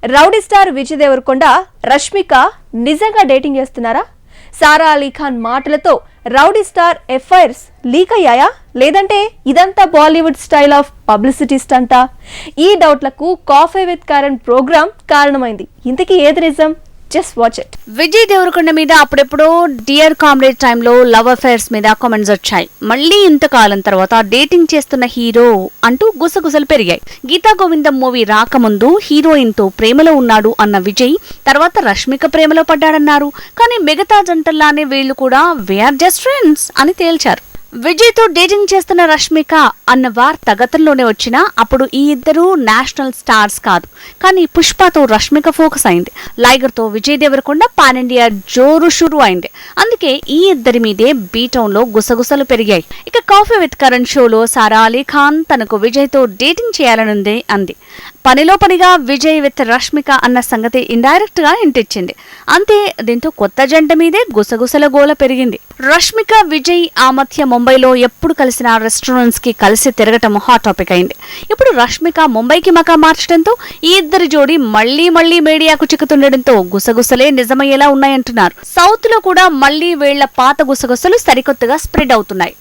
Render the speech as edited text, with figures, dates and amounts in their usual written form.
Rowdy star Vijay Devarakonda Rashmika నిజంగా dating చేస్తున్నారా? సారా అలీ ఖాన్ మాటలతో రౌడీ స్టార్ ఎఫ్ఐఆర్స్ లీక్ అయ్యాయా, లేదంటే ఇదంతా బాలీవుడ్ స్టైల్ ఆఫ్ పబ్లిసిటీ స్టంటా? ఈ డౌట్లకు కాఫీ విత్ కరణ్ ప్రోగ్రామ్ కారణమైంది. ఇంతకీ ఏది నిజం? Just watch it. Vijay Devarakonda మీద అప్పుడెప్పుడో డియర్ కామ్రేడ్ టైంలో లవ్ అఫైర్స్ మీద కామెంట్స్ వచ్చాయి. మళ్ళీ ఇంతకాలం తర్వాత డేటింగ్ చేస్తున్న హీరో అంటూ గుసగుసలు పెరిగాయి. గీతా గోవిందం మూవీ రాకముందు హీరోయిన్ తో ప్రేమలో ఉన్నాడు అన్న విజయ్ తర్వాత రష్మిక ప్రేమలో పడ్డాడన్నారు. కానీ మిగతా జంటల్లానే వీళ్లు కూడా వీఆర్ జస్ట్ ఫ్రెండ్స్ అని తేల్చారు. విజయ్ తో డేటింగ్ చేస్తున్న రష్మిక అన్న వార్త గతంలోనే వచ్చినా అప్పుడు ఈ ఇద్దరు నేషనల్ స్టార్స్ కాదు. కానీ పుష్పతో రష్మిక ఫోకస్ అయింది. లైగర్ తో విజయ్ దేవరకొండ పాన్ ఇండియా జోరు షురు అయింది. అందుకే ఈ ఇద్దరి మీదే బీటౌన్ లో గుసగుసలు పెరిగాయి. ఇక కాఫీ విత్ కరణ్ షోలో సారా అలీ ఖాన్ తనకు విజయ్ తో డేటింగ్ చేయాలనుంది అంది. పనిలో పనిగా విజయ్ విత్ రష్మిక అన్న సంగతి ఇండైరెక్ట్ గా ఇంటిచ్చింది. అంతే, దీంతో కొత్త జంట మీదే గుసగుసల గోల పెరిగింది. రష్మిక విజయ్ ఆ మధ్య ముంబైలో ఎప్పుడు కలిసిన రెస్టారెంట్స్ కి కలిసి తిరగటం హాట్ టాపిక్ అయింది. ఇప్పుడు రష్మిక ముంబైకి మకా మార్చడంతో ఈ ఇద్దరి జోడి మళ్లీ మీడియాకు చిక్కుతుండటంతో గుసగుసలే నిజమయ్యేలా ఉన్నాయంటున్నారు. సౌత్ లో కూడా మళ్లీ వీళ్ల పాత గుసగుసలు సరికొత్తగా స్ప్రెడ్ అవుతున్నాయి.